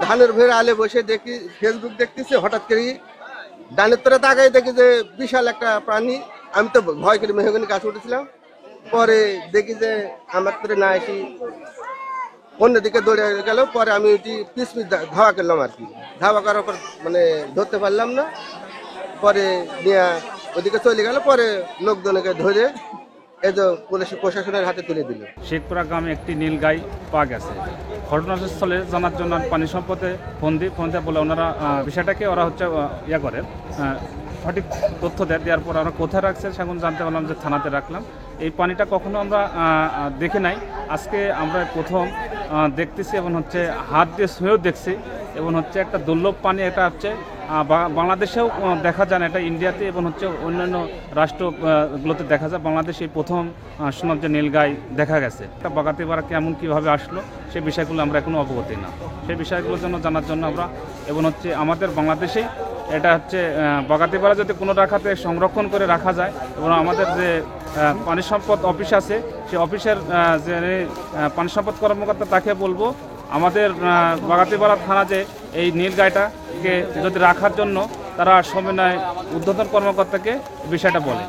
ধানের ভেড়ে আলে বসে দেখি, ফেসবুক দেখতেছি, হঠাৎ করে ডানের তোরা তাকাই দেখি যে বিশাল একটা প্রাণী। আমি তো ভয় করে মেহগনি গাছ উঠেছিলাম। পরে দেখি যে আমার তোরে না এসে অন্যদিকে দৌড়ে গেল। পরে আমি ওইটি পিস ধাওয়া করলাম আর কি। ধাওয়া করার পর মানে ধরতে পারলাম না। পরে নিয়ে ওদিকে চলে গেল। পরে লোকজনকে ধরে এই যে পুলিশ প্রশাসনের হাতে তুলে দিল। শেখপুরা গ্রামে একটি নীলগাই পাওয়া গেছে। ঘটনাস্থলে জানার জন্য পানি সম্পদে ফোন দিয়ে বলে ওনারা বিষয়টাকে ওরা হচ্ছে ইয়া করে সঠিক তথ্য দেওয়ার পর আমরা কোথায় রাখছে সেখন জানতে পারলাম যে থানাতে রাখলাম। এই পানিটা কখনো আমরা দেখি নাই, আজকে আমরা প্রথম দেখতেছি এবং হচ্ছে হাত দিয়ে ছুঁয়েও দেখছি এবং হচ্ছে একটা দুর্লভ পানি। এটা হচ্ছে বাংলাদেশেও দেখা যায় না, এটা ইন্ডিয়াতে এবং হচ্ছে অন্যান্য রাষ্ট্রগুলোতে দেখা যায়। বাংলাদেশে প্রথম শুনলাম যে নীলগাই দেখা গেছে। একটা বাগাতিপাড়া কেমন কীভাবে আসলো সেই বিষয়গুলো আমরা এখনও অবগত না। সেই বিষয়গুলোর জন্য জানার জন্য আমরা এবং হচ্ছে আমাদের বাংলাদেশেই এটা হচ্ছে বাগাতিপাড়া যদি কোনো রাখাতে সংরক্ষণ করে রাখা যায় এবং আমাদের যে পানি সম্পদ অফিস আছে সেই অফিসের যে পানি সম্পদ কর্মকর্তা তাকে বলবো আমাদের বাগাতিপাড়া থানা যে এই নীলগাইটাকে যদি রাখার জন্য তারা সমন্বয় ঊর্ধ্বতন কর্মকর্তাকে বিষয়টা বলে।